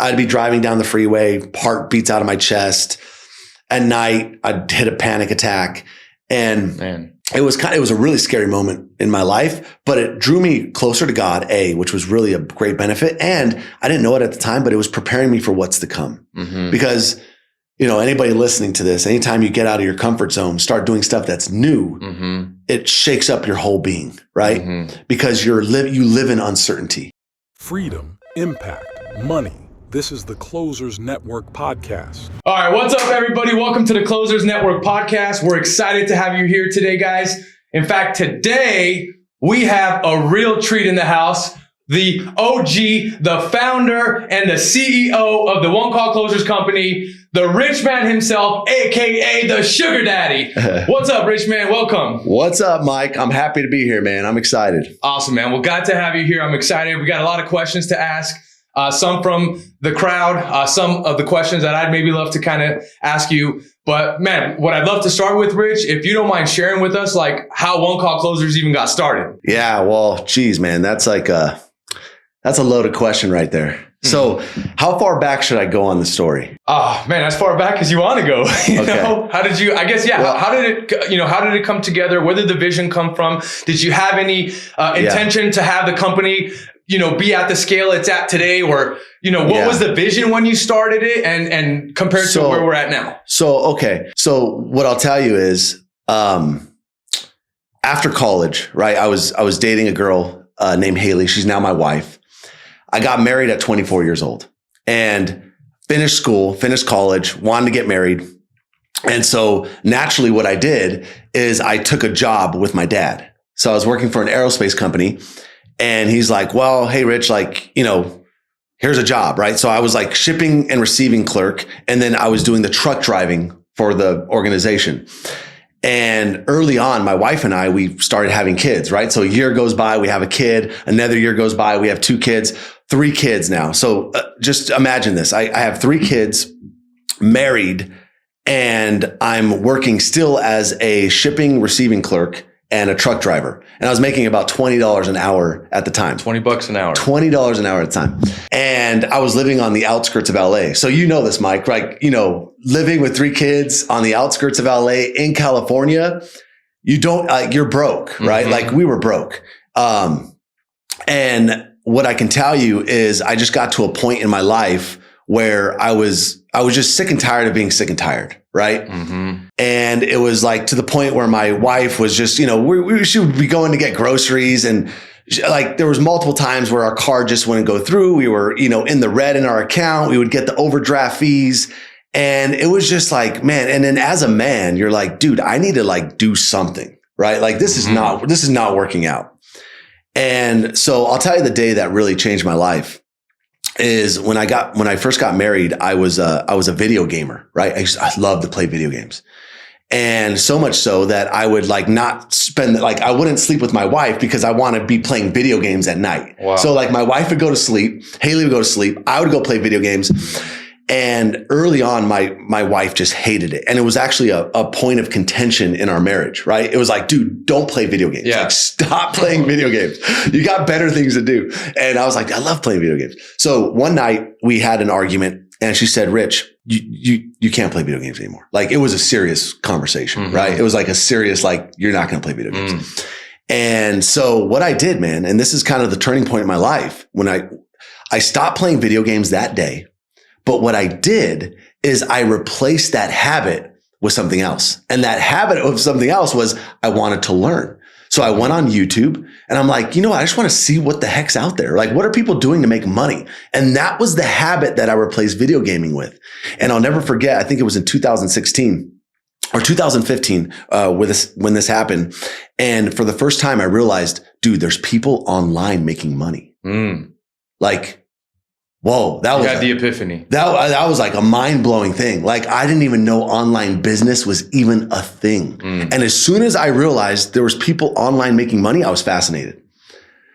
I'd be driving down the freeway, heart beats out of my chest. At night, I'd hit a panic attack. And it was a really scary moment in my life, but it drew me closer to God, which was really a great benefit. And I didn't know it at the time, but it was preparing me for what's to come. Because, anybody listening to this, anytime you get out of your comfort zone, start doing stuff that's new, it shakes up your whole being, right? Because you live in uncertainty. Freedom, impact, money. This is the Closers Network podcast. All right, what's up, everybody? Welcome to the Closers Network podcast. We're excited to have you here today, guys. In fact, today we have a real treat in the house. The OG, the founder, and the CEO of the One Call Closers Company, the rich man himself, aka the Sugar Daddy. What's up, rich man? Welcome. What's up, Mike? I'm happy to be here, man. I'm excited. Awesome, man. Well, glad to have you here. I'm excited. We got a lot of questions to ask. Some from the crowd, some of the questions that I'd maybe love to kind of ask you. But man, what I'd love to start with, Rich, if you don't mind sharing with us, like how One Call Closers even got started. Yeah, well, geez, man, that's a loaded question right there. So how far back should I go on the story? Oh man, as far back as you want to go. How did you, I guess, yeah. Well, how did it come together? Where did the vision come from? Did you have any intention to have the company be at the scale it's at today? Or, what was the vision when you started it and compared to where we're at now? So what I'll tell you is, after college, right, I was dating a girl named Haley. She's now my wife. I got married at 24 years old and finished school, finished college, wanted to get married. And so naturally what I did is I took a job with my dad. So I was working for an aerospace company. And he's like, well, hey, Rich, here's a job, right? So I was like shipping and receiving clerk. And then I was doing the truck driving for the organization. And early on, my wife and I, we started having kids, right? So a year goes by, we have a kid. Another year goes by, we have 2 kids, 3 kids now. So just imagine this. I have 3 kids, married, and I'm working still as a shipping receiving clerk and a truck driver. And I was making about $20 an hour at the time. $20 an hour. $20 an hour at the time. And I was living on the outskirts of LA. So you know this, Mike, right? Living with 3 kids on the outskirts of LA in California, you're broke, right? Like we were broke. And what I can tell you is I just got to a point in my life where I was just sick and tired of being sick and tired. Right. And it was like to the point where my wife was just, we should be going to get groceries. And like there was multiple times where our car just wouldn't go through. We were, in the red in our account. We would get the overdraft fees. And it was just like, man. And then as a man, you're like, dude, I need to do something. Right. Like this is not working out. And so I'll tell you the day that really changed my life is when I first got married, I was a video gamer, right? I loved to play video games. And so much so that I would not spend, I wouldn't sleep with my wife because I want to be playing video games at night. Wow. So my wife would go to sleep, Haley would go to sleep, I would go play video games. And early on, my wife just hated it. And it was actually a point of contention in our marriage, right? It was like, dude, don't play video games. Yeah. Stop playing video games. You got better things to do. And I was like, I love playing video games. So one night we had an argument and she said, Rich, you can't play video games anymore. It was a serious conversation, right? It was a serious, you're not going to play video games. And so what I did, man, and this is kind of the turning point in my life when I stopped playing video games that day. But what I did is I replaced that habit with something else. And that habit of something else was I wanted to learn. So I went on YouTube and I'm like, I just want to see what the heck's out there. What are people doing to make money? And that was the habit that I replaced video gaming with. And I'll never forget, I think it was in 2016 or 2015 when this happened. And for the first time I realized, dude, there's people online making money. Whoa, that was the epiphany. That was a mind-blowing thing. I didn't even know online business was even a thing. And as soon as I realized there was people online making money, I was fascinated.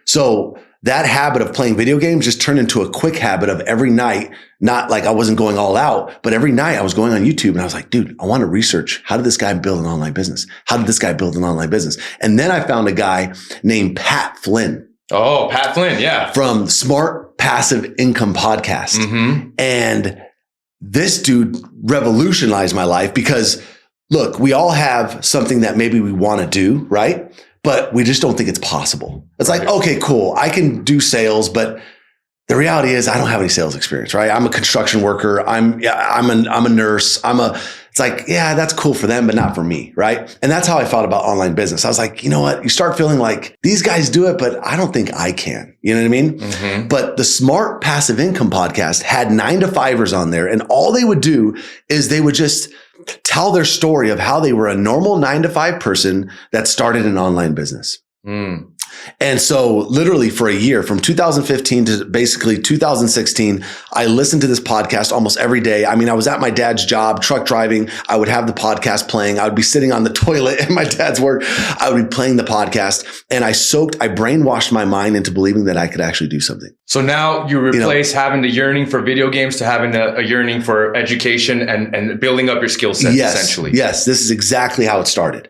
So that habit of playing video games just turned into a quick habit of every night, not I wasn't going all out, but every night I was going on YouTube and I was like, dude, I want to research. How did this guy build an online business? How did this guy build an online business? And then I found a guy named Pat Flynn. Oh, Pat Flynn. Yeah. From Smart passive income podcast. Mm-hmm. And this dude revolutionized my life because look, we all have something that maybe we want to do, right? But we just don't think it's possible. It's like, okay, cool. I can do sales, but the reality is I don't have any sales experience, right? I'm a construction worker. I'm a nurse. It's like, yeah, that's cool for them, but not for me, right? And that's how I felt about online business. I was like, you know what? You start feeling like these guys do it, but I don't think I can. You know what I mean? Mm-hmm. But the Smart Passive Income podcast had 9-to-5ers on there, and all they would do is they would just tell their story of how they were a normal 9-to-5 person that started an online business. Mm. And so literally for a year, from 2015 to basically 2016, I listened to this podcast almost every day. I mean, I was at my dad's job, truck driving. I would have the podcast playing. I would be sitting on the toilet at my dad's work. I would be playing the podcast, and I brainwashed my mind into believing that I could actually do something. So now you replace having the yearning for video games to having a yearning for education and building up your skill sets, essentially. Yes, this is exactly how it started.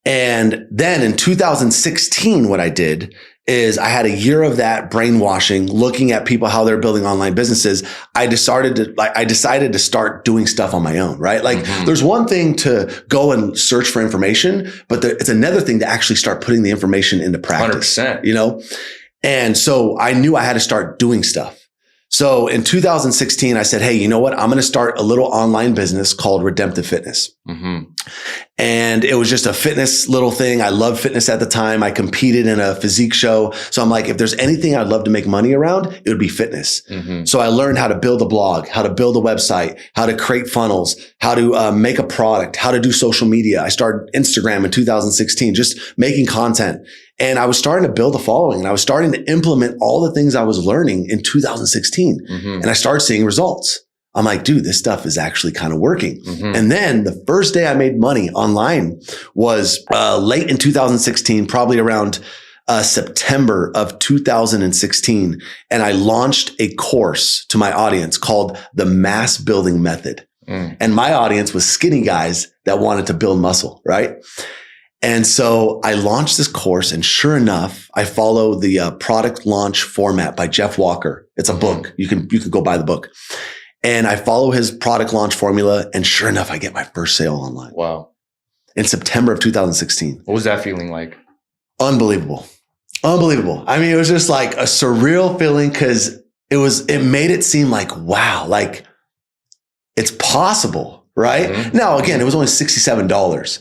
And then in 2016, what I did is I had a year of that brainwashing, looking at people, how they're building online businesses. I decided to start doing stuff on my own, right? Like there's one thing to go and search for information, but it's another thing to actually start putting the information into practice, 100%. you know? And so I knew I had to start doing stuff. So in 2016, I said, hey, you know what? I'm going to start a little online business called Redemptive Fitness. Mm-hmm. And it was just a fitness little thing. I loved fitness at the time. I competed in a physique show. So I'm like, if there's anything I'd love to make money around, it would be fitness. Mm-hmm. So I learned how to build a blog, how to build a website, how to create funnels, how to make a product, how to do social media. I started Instagram in 2016, just making content. And I was starting to build a following, and I was starting to implement all the things I was learning in 2016. Mm-hmm. And I started seeing results. I'm like, dude, this stuff is actually kind of working. Mm-hmm. And then the first day I made money online was late in 2016, probably around September of 2016. And I launched a course to my audience called the Mass Building Method. And my audience was skinny guys that wanted to build muscle, right? And so I launched this course, and sure enough, I follow the product launch format by Jeff Walker. It's a book. You can go buy the book. And I follow his product launch formula, and sure enough, I get my first sale online. Wow. In September of 2016. What was that feeling like? Unbelievable. I mean, it was just like a surreal feeling because it made it seem like, wow, like it's possible, right? Mm-hmm. Now, again, it was only $67.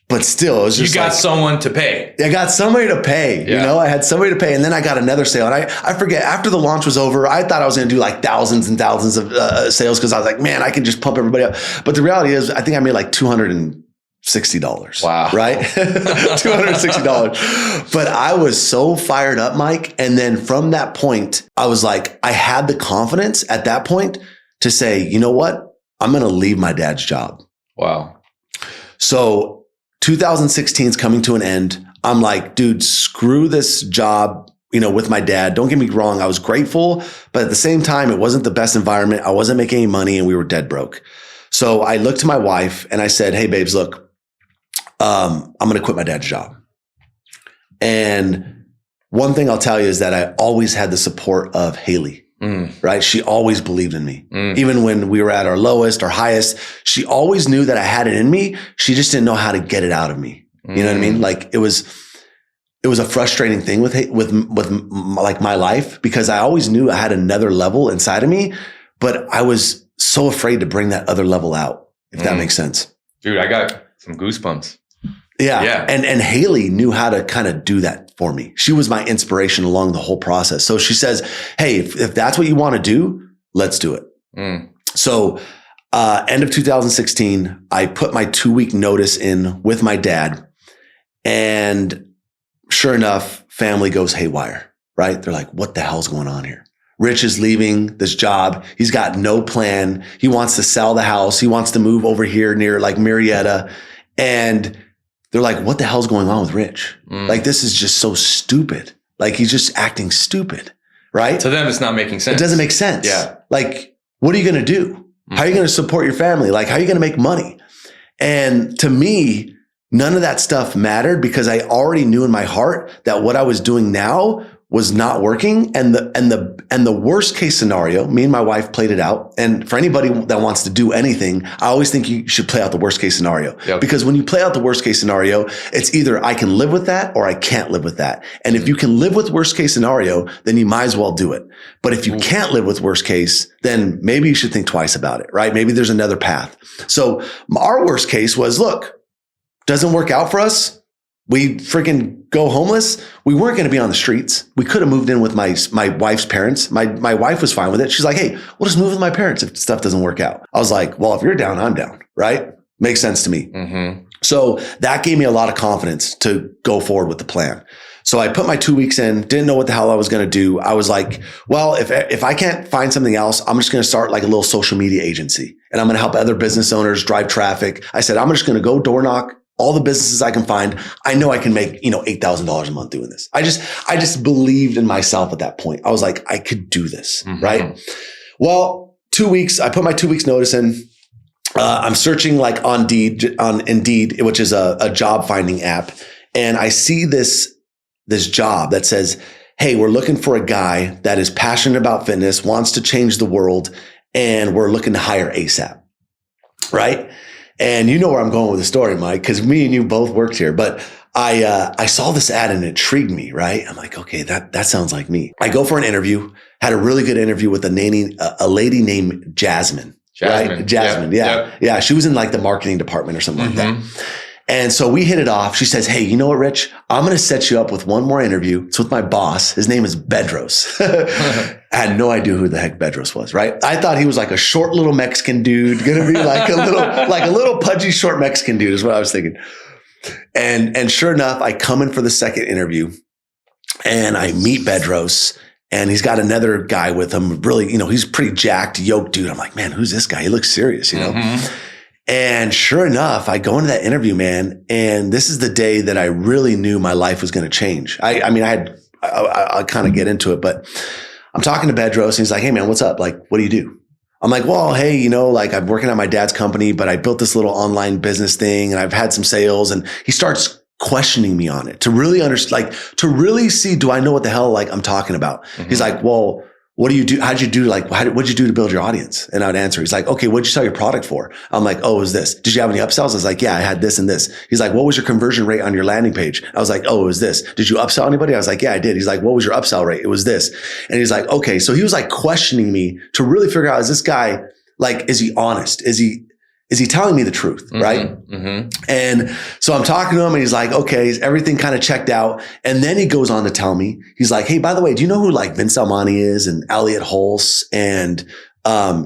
But still, it was just you got someone to pay. I got somebody to pay. Yeah. You know, I had somebody to pay, and then I got another sale. And I forget, after the launch was over, I thought I was going to do like thousands and thousands of sales because I was like, man, I can just pump everybody up. But the reality is, I think I made like $260. Wow. Right? $260. But I was so fired up, Mike. And then from that point, I was like, I had the confidence at that point to say, you know what? I'm going to leave my dad's job. Wow. So 2016 is coming to an end. I'm like, dude, screw this job, with my dad. Don't get me wrong. I was grateful, but at the same time, it wasn't the best environment. I wasn't making any money, and we were dead broke. So I looked to my wife and I said, hey, babes, look, I'm going to quit my dad's job. And one thing I'll tell you is that I always had the support of Haley. Right? She always believed in me. Even when we were at our lowest or highest, she always knew that I had it in me. She just didn't know how to get it out of me. You know what I mean? Like it was a frustrating thing with like my life, because I always knew I had another level inside of me, but I was so afraid to bring that other level out, if that makes sense. Dude, I got some goosebumps. Yeah. And Haley knew how to kind of do that for me. She was my inspiration along the whole process. So she says, hey, if that's what you want to do, let's do it. So end of 2016, I put my 2-week notice in with my dad, and sure enough, family goes haywire, right? They're like, what the hell's going on here? Rich is leaving this job. He's got no plan. He wants to sell the house. He wants to move over here near like Marietta. And they're like, what the hell's going on with Rich? Like, this is just so stupid. Like, he's just acting stupid, right? To them, it's not making sense. It doesn't make sense. Yeah. Like, what are you going to do? How are you going to support your family? Like, how are you going to make money? And to me, none of that stuff mattered, because I already knew in my heart that what I was doing now was not working. And the worst case scenario, me and my wife played it out. And for anybody that wants to do anything, I always think you should play out the worst case scenario. Yep. Because when you play out the worst case scenario, it's either I can live with that or I can't live with that. And if you can live with worst case scenario, then you might as well do it. But if you can't live with worst case, then maybe you should think twice about it, right? Maybe there's another path. So our worst case was, look, doesn't work out for us. We freaking go homeless. We weren't going to be on the streets. We could have moved in with my wife's parents. My wife was fine with it. She's like, hey, we'll just move with my parents if stuff doesn't work out. I was like, well, if you're down, I'm down, right? Makes sense to me. Mm-hmm. So that gave me a lot of confidence to go forward with the plan. So I put my 2 weeks in, didn't know what the hell I was going to do. I was like, well, if I can't find something else, I'm just going to start like a little social media agency and I'm going to help other business owners drive traffic. I said, I'm just going to go door knock all the businesses I can find. I know I can make, $8,000 a month doing this. I just believed in myself at that point. I was like, I could do this. Mm-hmm. Right. Well, 2 weeks, I put my 2 weeks notice in. I'm searching like on Indeed, which is a job finding app. And I see this job that says, hey, we're looking for a guy that is passionate about fitness, wants to change the world, and we're looking to hire ASAP. Right. And you know where I'm going with the story, Mike, because me and you both worked here. But I saw this ad and it intrigued me, right? I'm like, okay, that sounds like me. I go for an interview, had a really good interview with a lady named Jasmine. Right? Jasmine. Yep. Yeah. She was in like the marketing department or something like that. And so we hit it off. She says, hey, you know what, Rich? I'm going to set you up with one more interview. It's with my boss. His name is Bedros. I had no idea who the heck Bedros was, right? I thought he was like a short little Mexican dude, going to be like a little pudgy short Mexican dude is what I was thinking. And sure enough, I come in for the second interview and I meet Bedros. And he's got another guy with him. Really, he's pretty jacked, yoked dude. I'm like, man, who's this guy? He looks serious, Mm-hmm. And sure enough, I go into that interview, man. And this is the day that I really knew my life was going to change. I'll kind of get into it, but I'm talking to Bedros and he's like, hey man, what's up? Like, what do you do? I'm like, well, hey, I'm working at my dad's company, but I built this little online business thing and I've had some sales. And he starts questioning me on it to really understand, to really see, do I know what the hell I'm talking about? Mm-hmm. He's like, well, what do you do? How'd you do? What'd you do to build your audience? And I would answer. He's like, okay, what'd you sell your product for? I'm like, oh, it was this. Did you have any upsells? I was like, yeah, I had this and this. He's like, what was your conversion rate on your landing page? I was like, oh, it was this. Did you upsell anybody? I was like, yeah, I did. He's like, what was your upsell rate? It was this. And he's like, okay. So he was questioning me to really figure out, is this guy, is he honest? Is he telling me the truth? Mm-hmm, right. Mm-hmm. And so I'm talking to him and he's like, okay, everything kind of checked out. And then he goes on to tell me, he's like, hey, by the way, do you know who Vince Almani is and Elliot Hulse? And,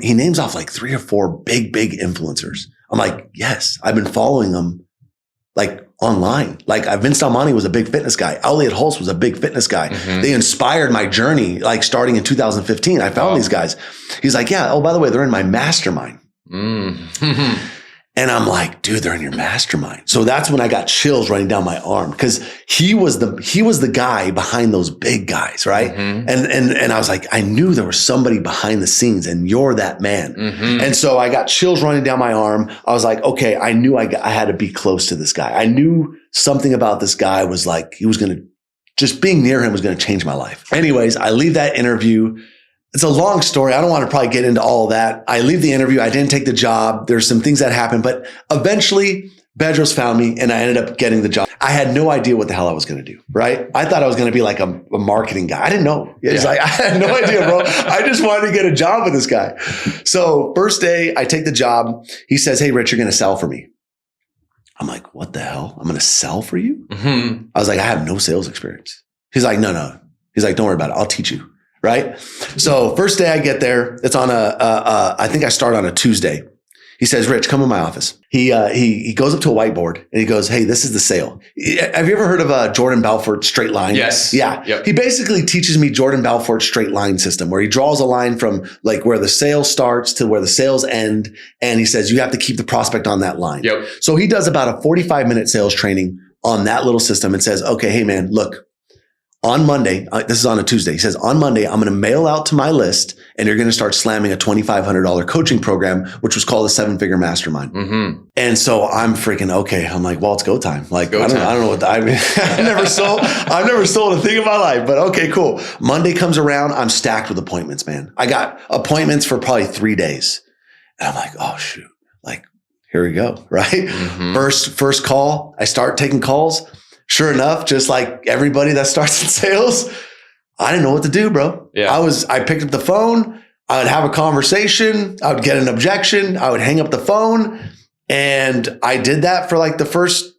he names off 3 or 4 big influencers. I'm like, yes, I've been following them online. Vince Almani was a big fitness guy. Elliot Hulse was a big fitness guy. Mm-hmm. They inspired my journey, starting in 2015. I found these guys. He's like, yeah. Oh, by the way, they're in my mastermind. Mm-hmm. And I'm like, dude, they're in your mastermind. So that's when I got chills running down my arm because he was the guy behind those big guys. Right. Mm-hmm. And I was like, I knew there was somebody behind the scenes and you're that man. Mm-hmm. And so I got chills running down my arm. I was like, okay, I knew I had to be close to this guy. I knew something about this guy was he was going to, just being near him was going to change my life. Anyways, I leave that interview. It's a long story. I don't want to probably get into all of that. I leave the interview. I didn't take the job. There's some things that happened, but eventually Bedros found me and I ended up getting the job. I had no idea what the hell I was going to do, right? I thought I was going to be like a marketing guy. I didn't know. It's I had no idea, bro. I just wanted to get a job with this guy. So first day I take the job. He says, hey, Rich, you're going to sell for me. I'm like, what the hell? I'm going to sell for you? Mm-hmm. I was like, I have no sales experience. He's like, no. He's like, don't worry about it. I'll teach you. Right. So first day I get there, it's on I think I start on a Tuesday. He says, Rich, come in my office. He goes up to a whiteboard and he goes, hey, this is the sale. Have you ever heard of Jordan Belfort's straight line? Yes. Yeah. Yep. He basically teaches me Jordan Belfort's straight line system where he draws a line from where the sale starts to where the sales end. And he says, you have to keep the prospect on that line. Yep. So he does about a 45-minute sales training on that little system and says, okay, hey man, look, on Monday, this is on a Tuesday. He says, on Monday, I'm going to mail out to my list and you're going to start slamming a $2,500 coaching program, which was called a 7-figure mastermind. Mm-hmm. And so I'm freaking, okay. I'm like, well, it's go time. Like, I don't know what I mean. I've never sold a thing in my life, but okay, cool. Monday comes around. I'm stacked with appointments, man. I got appointments for probably 3 days. And I'm like, oh shoot, like, here we go. Right. Mm-hmm. First call. I start taking calls. Sure enough, just like everybody that starts in sales, I didn't know what to do, bro. Yeah. I picked up the phone. I would have a conversation. I would get an objection. I would hang up the phone. And I did that for like the first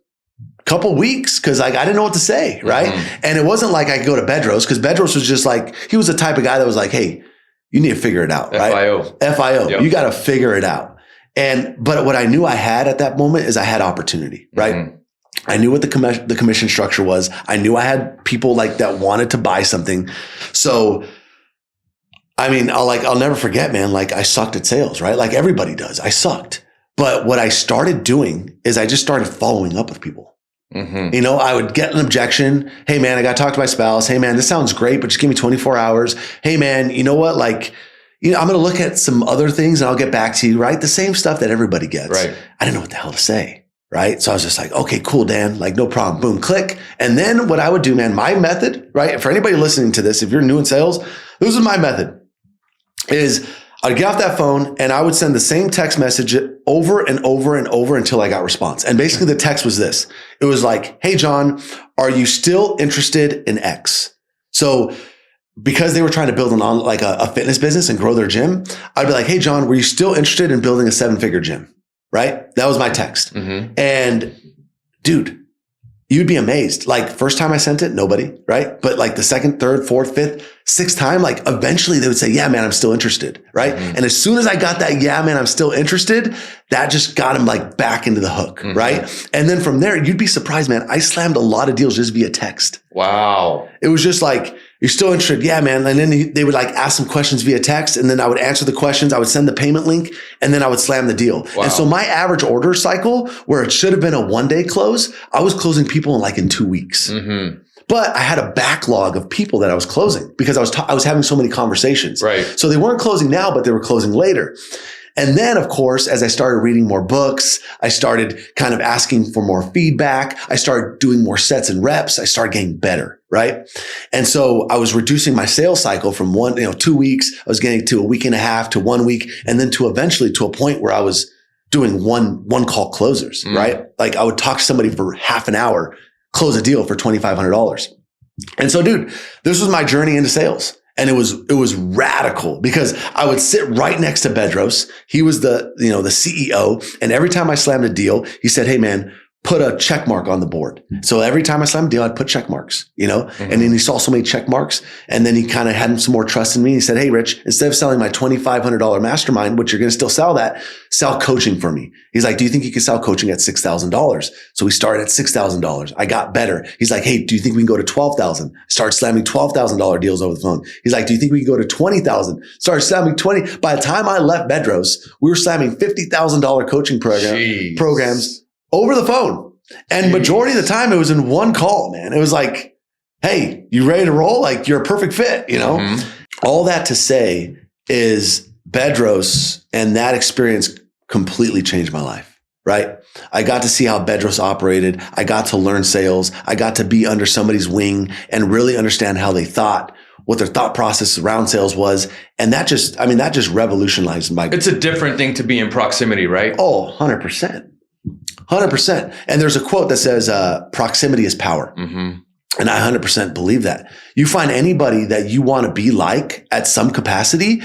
couple weeks because like I didn't know what to say. Right. Mm-hmm. And it wasn't like I could go to Bedros because Bedros was just like, he was the type of guy that was like, hey, you need to figure it out. Right? FIO. Yep. You got to figure it out. But what I knew I had at that moment is I had opportunity. Right. Mm-hmm. I knew what the commission structure was. I knew I had people like that wanted to buy something. So, I mean, I'll never forget, man, like I sucked at sales, right? Like everybody does. I sucked. But what I started doing is I just started following up with people. Mm-hmm. You know, I would get an objection. Hey man, I got to talk to my spouse. Hey man, this sounds great, but just give me 24 hours. Hey man, you know what? Like, you know, I'm going to look at some other things and I'll get back to you, right? The same stuff that everybody gets. Right. I didn't know what the hell to say. Right. So I was just like, okay, cool, Dan, like no problem. Boom, click. And then what I would do, man, my method, right? For anybody listening to this, if you're new in sales, this is my method is I'd get off that phone and I would send the same text message over and over and over until I got response. And basically the text was this. It was like, hey, John, are you still interested in X? So because they were trying to build a fitness business and grow their gym, I'd be like, hey, John, were you still interested in building a 7-figure gym? Right? That was my text. Mm-hmm. And dude, you'd be amazed. Like first time I sent it, nobody, right? But like the second, third, fourth, fifth, sixth time, like eventually they would say, yeah, man, I'm still interested. Right. Mm-hmm. And as soon as I got that, yeah, man, I'm still interested, that just got him like back into the hook. Mm-hmm. Right. And then from there, you'd be surprised, man. I slammed a lot of deals just via text. Wow. It was just like, you're still interested? Yeah, man. And then they would like ask some questions via text and then I would answer the questions. I would send the payment link and then I would slam the deal. Wow. And so my average order cycle where it should have been a 1-day close, I was closing people in 2 weeks. Mm-hmm. But I had a backlog of people that I was closing because I was having so many conversations. Right. So they weren't closing now, but they were closing later. And then, of course, as I started reading more books, I started kind of asking for more feedback. I started doing more sets and reps. I started getting better, right? And so I was reducing my sales cycle from 2 weeks. I was getting to a week and a half to 1 week, and then to eventually to a point where I was doing one call closers, right? Like I would talk to somebody for half an hour, close a deal for $2,500. And so, dude, this was my journey into sales. And it was radical because I would sit right next to Bedros. He was the CEO. And every time I slammed a deal, he said, hey man, put a check mark on the board. So every time I slammed a deal, I'd put check marks, mm-hmm. And then he saw so many check marks. And then he kind of had some more trust in me. He said, hey, Rich, instead of selling my $2,500 mastermind, which you're going to still sell that, sell coaching for me. He's like, do you think you can sell coaching at $6,000? So we started at $6,000. I got better. He's like, hey, do you think we can go to $12,000? Start slamming $12,000 deals over the phone. He's like, do you think we can go to $20,000? Start slamming 20. By the time I left Bedros, we were slamming $50,000 coaching programs over the phone. And majority of the time it was in one call, man. It was like, hey, you ready to roll? Like you're a perfect fit, Mm-hmm. All that to say is Bedros and that experience completely changed my life, right? I got to see how Bedros operated. I got to learn sales. I got to be under somebody's wing and really understand how they thought, what their thought process around sales was. And that just revolutionized my. It's a different thing to be in proximity, right? Oh, 100%. 100%. And there's a quote that says, proximity is power. Mm-hmm. And I 100% believe that. You find anybody that you want to be like at some capacity,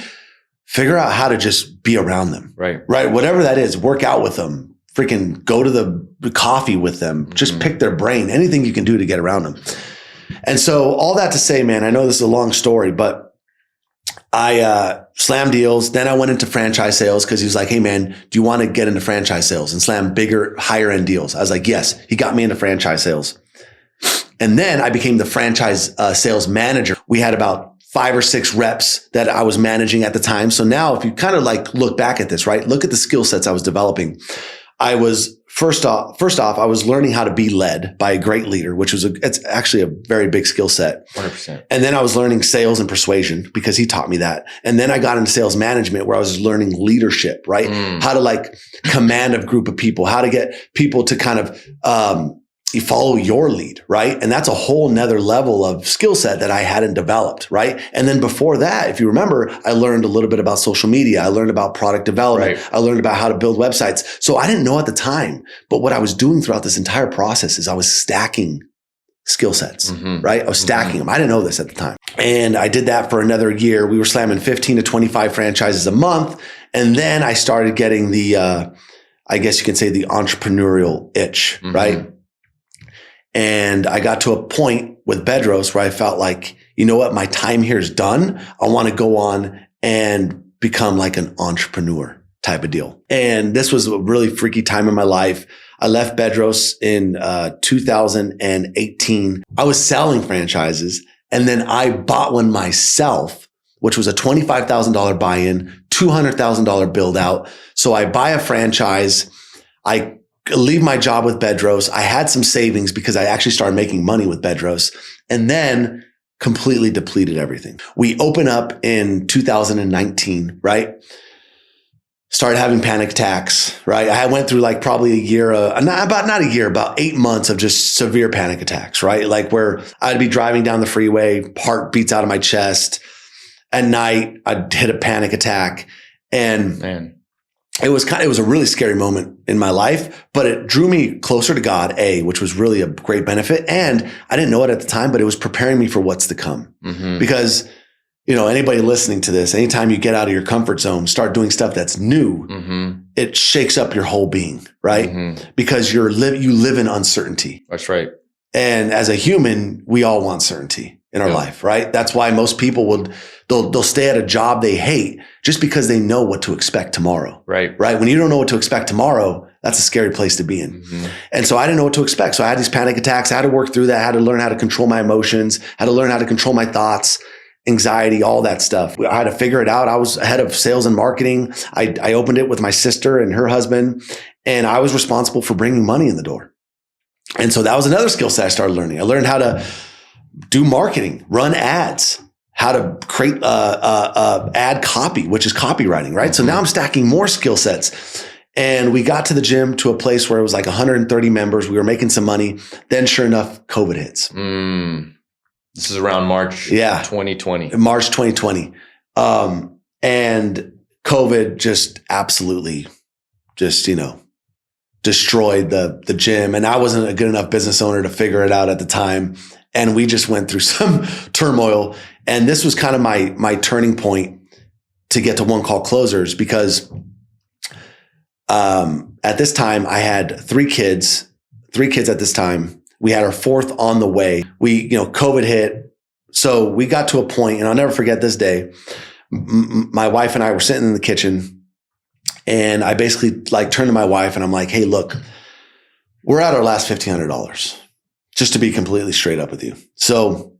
figure out how to just be around them. Right. Whatever that is, work out with them, freaking go to the coffee with them, mm-hmm. just pick their brain, anything you can do to get around them. And so all that to say, man, I know this is a long story, but I slammed deals. Then I went into franchise sales because he was like, hey, man, do you want to get into franchise sales and slam bigger, higher end deals? I was like, yes. He got me into franchise sales. And then I became the franchise sales manager. We had about 5 or 6 reps that I was managing at the time. So now if you kind of like look back at this, right, look at the skill sets I was developing. I was First off, I was learning how to be led by a great leader, which was it's actually a very big skill set. 100%. And then I was learning sales and persuasion because he taught me that. And then I got into sales management where I was learning leadership, right? How to like command a group of people, how to get people to kind of, you follow your lead, right? And that's a whole nother level of skill set that I hadn't developed, right? And then before that, if you remember, I learned a little bit about social media. I learned about product development. Right. I learned about how to build websites. So I didn't know at the time, but what I was doing throughout this entire process is I was stacking skill sets, right? I was stacking them. I didn't know this at the time. And I did that for another year. We were slamming 15 to 25 franchises a month. And then I started getting the, I guess you can say the entrepreneurial itch, right? And I got to a point with Bedros where I felt like, you know what, my time here is done. I want to go on and become like an entrepreneur type of deal. And this was a really freaky time in my life. I left Bedros in 2018. I was selling franchises and then I bought one myself, which was a $25,000 buy-in, $200,000 build out. So I buy a franchise. I leave my job with Bedros. I had some savings because I actually started making money with Bedros and then completely depleted everything. We open up in 2019, right? Started having panic attacks, right? I went through like probably a year, about 8 months of just severe panic attacks, right? Like where I'd be driving down the freeway, heart beats out of my chest. At night, I'd hit a panic attack and it was a really scary moment in my life, but it drew me closer to God, which was really a great benefit. And I didn't know it at the time, but it was preparing me for what's to come. Because, you know, anybody listening to this, anytime you get out of your comfort zone, start doing stuff that's new, it shakes up your whole being, right? Because you live in uncertainty. That's right. And as a human, we all want certainty in our life, right? That's why most people they'll stay at a job they hate just because they know what to expect tomorrow. Right. When you don't know what to expect tomorrow, that's a scary place to be in. And so I didn't know what to expect. So I had these panic attacks. I had to work through that. I had to learn how to control my emotions, had to learn how to control my thoughts, anxiety, all that stuff. I had to figure it out. I was head of sales and marketing. I opened it with my sister and her husband, and I was responsible for bringing money in the door. And so that was another skill set I started learning. I learned how to do marketing, run ads, how to create ad copy, which is copywriting, right? So now I'm stacking more skill sets. And we got to the gym to a place where it was like 130 members. We were making some money. Then sure enough, COVID hits. This is around March 2020. March 2020. And COVID just absolutely destroyed the gym. And I wasn't a good enough business owner to figure it out at the time. And we just went through some turmoil. And this was kind of my turning point to get to One Call Closers, because at this time I had three kids at this time. We had our fourth on the way. COVID hit. So we got to a point, and I'll never forget this day. My wife and I were sitting in the kitchen, and I basically turned to my wife and I'm like, hey, look, we're at our last $1,500. Just to be completely straight up with you. So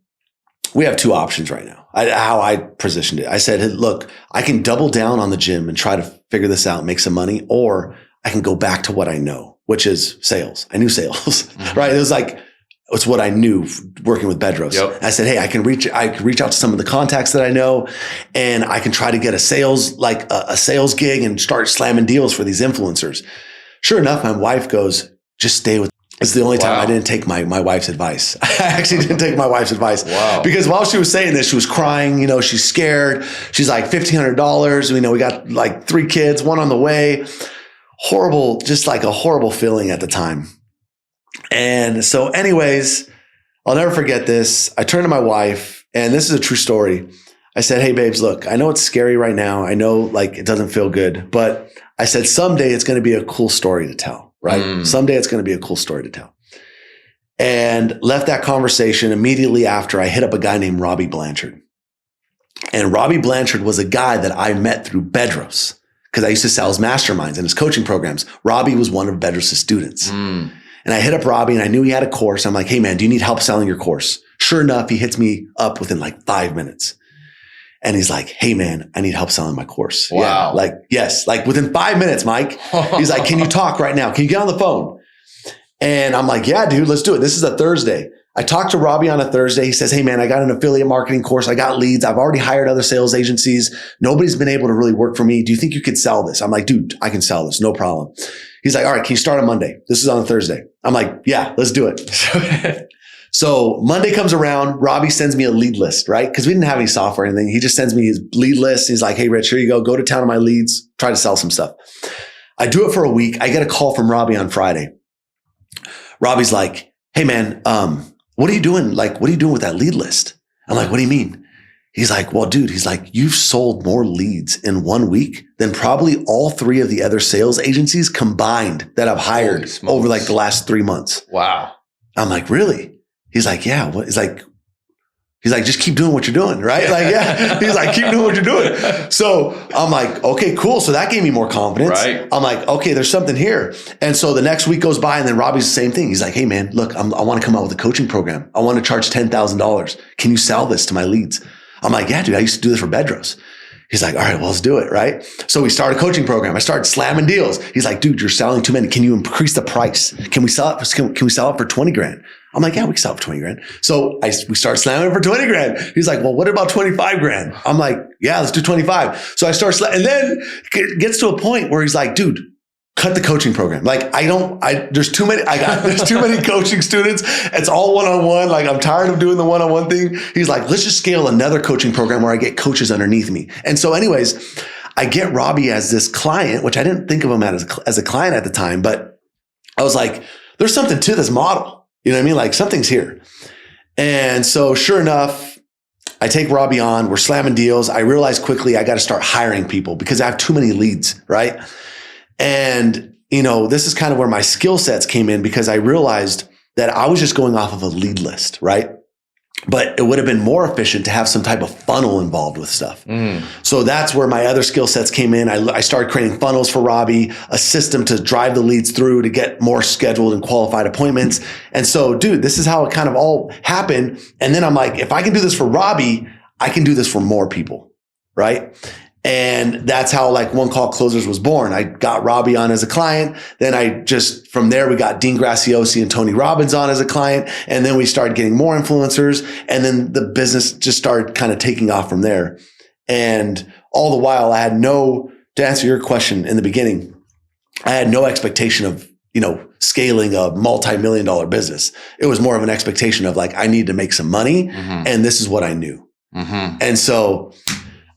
we have two options right now. How I positioned it. I said, hey, look, I can double down on the gym and try to figure this out and make some money, or I can go back to what I know, which is sales. I knew sales, right? It's what I knew working with Bedros. Yep. I said, hey, I can reach out to some of the contacts that I know, and I can try to get a sales gig and start slamming deals for these influencers. Sure enough, my wife goes, just stay with. It's the only time I didn't take my wife's advice. I actually didn't take my wife's advice. Wow. Because while she was saying this, she was crying, she's scared. She's like, $1,500. We got like 3 kids, one on the way. Horrible, just like a horrible feeling at the time. And so anyways, I'll never forget this. I turned to my wife, and this is a true story. I said, hey babes, look, I know it's scary right now. I know it doesn't feel good, but I said, someday it's going to be a cool story to tell. Right? Someday it's going to be a cool story to tell. And left that conversation immediately after. I hit up a guy named Robbie Blanchard. And Robbie Blanchard was a guy that I met through Bedros, because I used to sell his masterminds and his coaching programs. Robbie was one of Bedros' students. And I hit up Robbie, and I knew he had a course. I'm like, hey man, do you need help selling your course? Sure enough, he hits me up within like 5 minutes. And he's like, hey man, I need help selling my course. Wow. Yeah, like, yes, like within 5 minutes, Mike, he's like, can you talk right now? Can you get on the phone? And I'm like, yeah, dude, let's do it. This is a Thursday. I talked to Robbie on a Thursday. He says, hey man, I got an affiliate marketing course. I got leads. I've already hired other sales agencies. Nobody's been able to really work for me. Do you think you could sell this? I'm like, dude, I can sell this. No problem. He's like, all right, can you start on Monday? This is on a Thursday. I'm like, yeah, let's do it. So Monday comes around. Robbie sends me a lead list, right? Because we didn't have any software or anything. He just sends me his lead list. He's like, hey, Rich, here you go. Go to town on my leads. Try to sell some stuff. I do it for a week. I get a call from Robbie on Friday. Robbie's like, hey man, what are you doing? Like, what are you doing with that lead list? I'm like, what do you mean? He's like, well, dude, he's like, you've sold more leads in 1 week than probably all 3 of the other sales agencies combined that I've hired over like the last 3 months. Wow. I'm like, really? He's like, yeah. What? He's like, just keep doing what you're doing, right? Like, yeah. He's like, keep doing what you're doing. So I'm like, okay, cool. So that gave me more confidence. Right. I'm like, okay, there's something here. And so the next week goes by and then Robbie's the same thing. He's like, hey man, look, I want to come out with a coaching program. I want to charge $10,000. Can you sell this to my leads? I'm like, yeah, dude, I used to do this for Bedros. He's like, all right, well, let's do it, right? So we start a coaching program. I started slamming deals. He's like, dude, you're selling too many. Can you increase the price? Can we sell it? Can we sell it for 20 grand? I'm like, yeah, we can sell it for 20 grand. So we start slamming it for 20 grand. He's like, well, what about 25 grand? I'm like, yeah, let's do 25. So I start and then it gets to a point where he's like, dude, cut the coaching program. Like, there's too many coaching students. It's all one-on-one. Like, I'm tired of doing the one-on-one thing. He's like, let's just scale another coaching program where I get coaches underneath me. And so anyways, I get Robbie as this client, which I didn't think of him as a client at the time, but I was like, there's something to this model. You know what I mean? Like, something's here. And so sure enough, I take Robbie on, we're slamming deals. I realize quickly I got to start hiring people because I have too many leads, right? And, you know, this is kind of where my skill sets came in because I realized that I was just going off of a lead list, right? But it would have been more efficient to have some type of funnel involved with stuff. So that's where my other skill sets came in. I started creating funnels for Robbie, a system to drive the leads through to get more scheduled and qualified appointments. And so, dude, this is how it kind of all happened. And then I'm like, if I can do this for Robbie, I can do this for more people, right? And that's how like One Call Closers was born. I got Robbie on as a client. Then from there, we got Dean Graciosi and Tony Robbins on as a client. And then we started getting more influencers. And then the business just started kind of taking off from there. And all the while I had to answer your question in the beginning, I had no expectation of, scaling a multi-million-dollar business. It was more of an expectation of like, I need to make some money and this is what I knew. And so,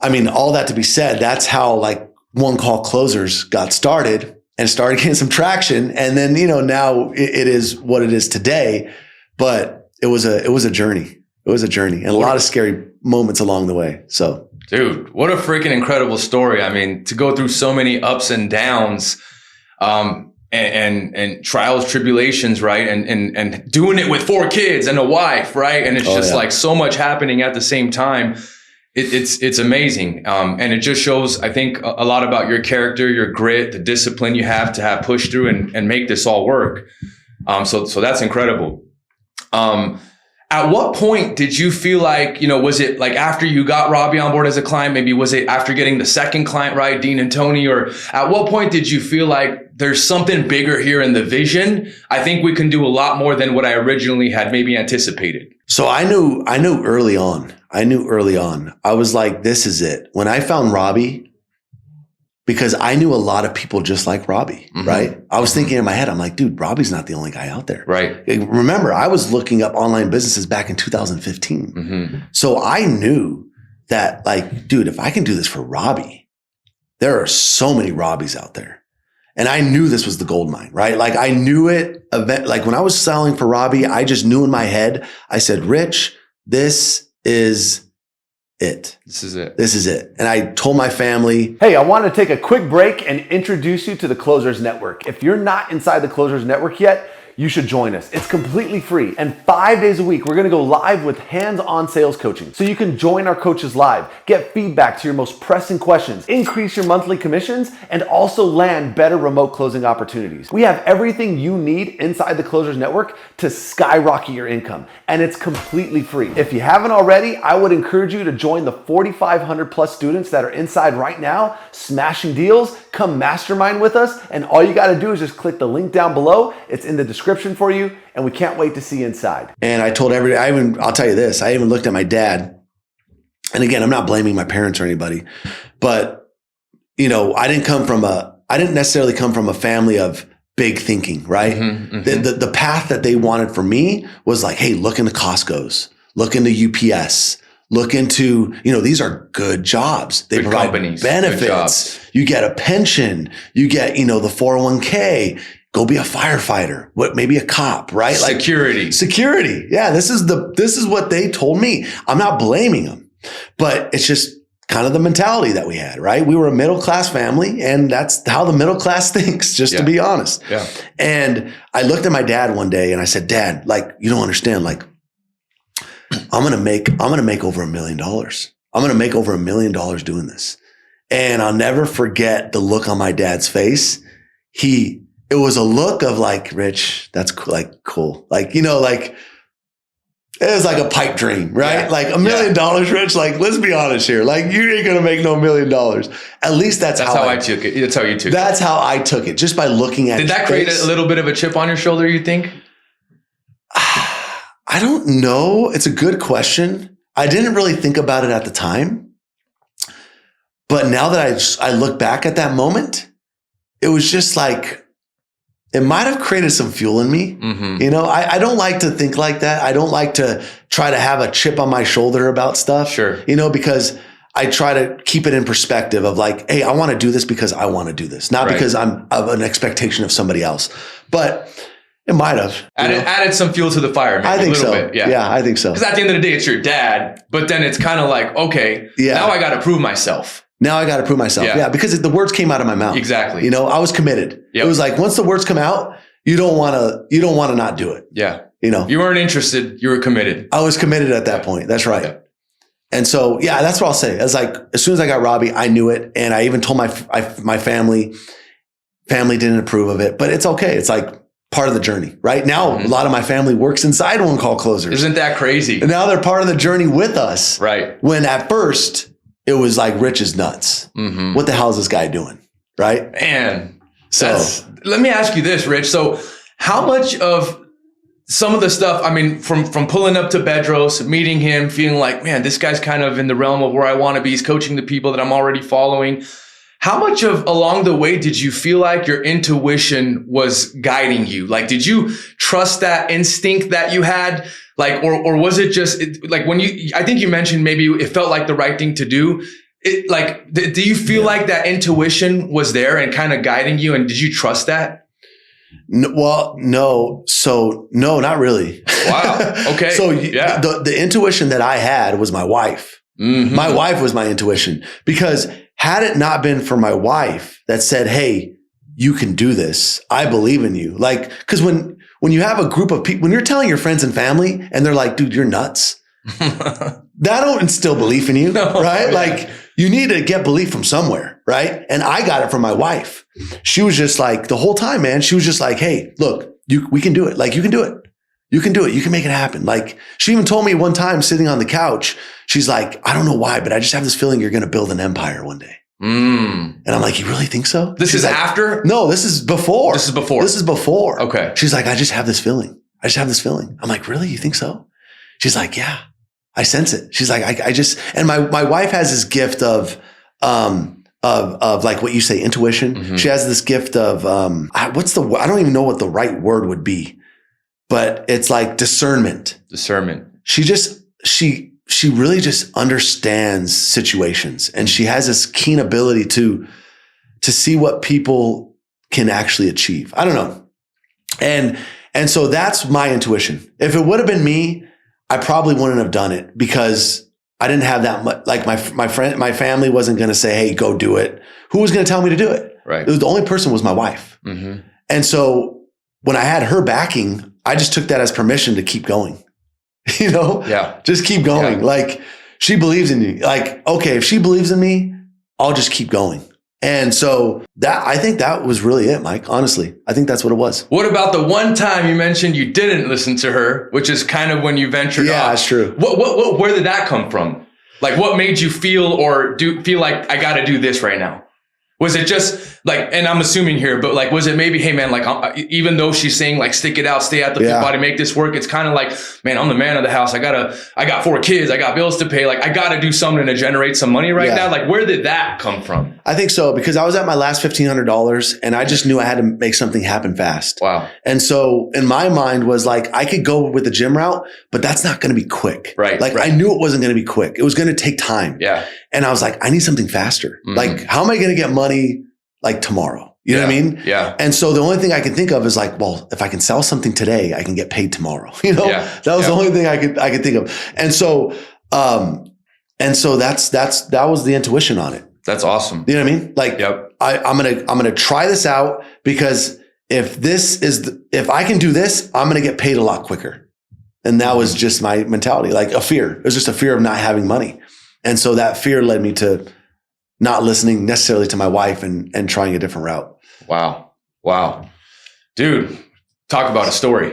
I mean, all that to be said, that's how like One Call Closers got started and started getting some traction. And then, now it is what it is today, but it was a journey. It was a journey and a lot of scary moments along the way. So, dude, what a freaking incredible story. I mean, to go through so many ups and downs, and trials, tribulations, right? And doing it with 4 kids and a wife, right? And it's like so much happening at the same time. It's amazing. And it just shows, I think, a lot about your character, your grit, the discipline you have to have pushed through and make this all work. So that's incredible. At what point did you feel like, was it like after you got Robbie on board as a client? Maybe was it after getting the second client, right? Dean and Tony, or at what point did you feel like there's something bigger here in the vision? I think we can do a lot more than what I originally had maybe anticipated. So I knew early on. I was like, this is it. When I found Robbie, because I knew a lot of people just like Robbie, right? I was thinking in my head, I'm like, dude, Robbie's not the only guy out there. Right. Remember, I was looking up online businesses back in 2015. So I knew that like, dude, if I can do this for Robbie, there are so many Robbies out there. And I knew this was the gold mine, right? Like I knew it. Like when I was selling for Robbie, I just knew in my head, I said, Rich, this is it. This is it. This is it. And I told my family, hey, I want to take a quick break and introduce you to the Closers Network. If you're not inside the Closers Network yet, you should join us. It's completely free. And 5 days a week, we're gonna go live with hands-on sales coaching. So you can join our coaches live, get feedback to your most pressing questions, increase your monthly commissions, and also land better remote closing opportunities. We have everything you need inside the Closers Network to skyrocket your income. And it's completely free. If you haven't already, I would encourage you to join the 4,500 plus students that are inside right now, smashing deals. Come mastermind with us. And all you gotta do is just click the link down below. It's in the description for you. And we can't wait to see you inside. And I told I'll tell you this, I even looked at my dad. And again, I'm not blaming my parents or anybody, but I didn't necessarily come from a family of big thinking, right? The path that they wanted for me was like, hey, look into Costco's, look into UPS, look into, these are good jobs. They provide companies, benefits. You get a pension, you get, the 401k, go be a firefighter, maybe a cop, right? Security. Yeah. This is what they told me. I'm not blaming them, but it's just kind of the mentality that we had, right? We were a middle-class family, and that's how the middle class thinks, just to be honest. Yeah. And I looked at my dad one day and I said, Dad, you don't understand, I'm going to make over $1 million. I'm going to make over $1 million doing this. And I'll never forget the look on my dad's face. It was a look of Rich, that's cool. It was like a pipe dream, right? Yeah. $1 million, Rich. Let's be honest here. You ain't going to make no $1 million. At least that's how I took it. That's how you took it. That's how I took it. Just by looking at it. Did that create a little bit of a chip on your shoulder, you think? I don't know. It's a good question. I didn't really think about it at the time. But now that I look back at that moment, it was just it might have created some fuel in me. I don't like to think like that. I don't like to try to have a chip on my shoulder about stuff. Sure. Because I try to keep it in perspective of hey, I want to do this because I want to do this, not because I'm of an expectation of somebody else. But it might have added some fuel to the fire. Maybe, I think a little so. Bit. Yeah. Yeah, I think so. Because at the end of the day, it's your dad, but then it's kind of okay, now I got to prove myself. Now I got to prove myself. Yeah, because the words came out of my mouth. Exactly. I was committed. Yep. It was once the words come out, you don't want to not do it. Yeah. You weren't interested. You were committed. I was committed at that point. That's right. Okay. And so, that's what I'll say. As soon as I got Robbie, I knew it. And I even told my family didn't approve of it, but it's okay. It's part of the journey, right? Now, a lot of my family works inside One Call Closers. Isn't that crazy? And now they're part of the journey with us. Right. When at first it was Rich is nuts. What the hell is this guy doing? Right. Man. So let me ask you this, Rich. So how much of some of the stuff, from pulling up to Bedros, meeting him, feeling man, this guy's kind of in the realm of where I want to be. He's coaching the people that I'm already following. How much of along the way did you feel like your intuition was guiding you? Did you trust that instinct that you had? Or was it just I think you mentioned maybe it felt like the right thing to do. Do you feel like that intuition was there and kind of guiding you? And did you trust that? No. So no, not really. Wow. Okay. So the intuition that I had was my wife. My wife was my intuition, because had it not been for my wife that said, hey, you can do this, I believe in you. Because when you have a group of people, when you're telling your friends and family and they're dude, you're nuts. That don't instill belief in you, right? Yeah. You need to get belief from somewhere, right? And I got it from my wife. She was just the whole time, man, she was just hey, look, we can do it. You can do it. You can do it. You can make it happen. She even told me one time sitting on the couch, she's I don't know why, but I just have this feeling you're going to build an empire one day. And I'm you really think so? This is after? No, this is before. This is before. Okay. She's I just have this feeling. I'm really? You think so? She's yeah, I sense it. She's I just, and my wife has this gift of what you say, intuition. She has this gift of, I don't even know what the right word would be. But it's discernment. She really just understands situations, and she has this keen ability to see what people can actually achieve. I don't know. And so that's my intuition. If it would have been me, I probably wouldn't have done it, because I didn't have that much, my family wasn't going to say, hey, go do it. Who was going to tell me to do it? Right. The only person was my wife. And so when I had her backing, I just took that as permission to keep going, Yeah. just keep going. Yeah. Like she believes in you. Like, okay, if she believes in me, I'll just keep going. And so I think that was really it, Mike. Honestly, I think that's what it was. What about the one time you mentioned you didn't listen to her, which is kind of when you ventured off? Yeah, that's true. Where did that come from? Like, what made you feel like I got to do this right now? Was it just like, and I'm assuming here, but like, was it maybe, hey man, like, even though she's saying like, stick it out, stay at the body, make this work. It's kind of like, man, I'm the man of the house. I got 4 kids. I got bills to pay. Like, I got to do something to generate some money right now. Like, where did that come from? I think so, because I was at my last $1,500 and I just knew I had to make something happen fast. Wow. And so in my mind was like, I could go with the gym route, but that's not going to be quick. Right. Like I knew it wasn't going to be quick. It was going to take time. Yeah. And I was like, I need something faster. Mm-hmm. Like, how am I going to get money like tomorrow? You know what I mean? Yeah. And so the only thing I can think of is like, well, if I can sell something today, I can get paid tomorrow. That was the only thing I could think of. And so that was the intuition on it. That's awesome. You know what I mean? Like, I'm gonna try this out, because if I can do this, I'm gonna get paid a lot quicker. And that was just my mentality, like a fear. It was just a fear of not having money. And so that fear led me to not listening necessarily to my wife and trying a different route. Wow. Dude, talk about a story.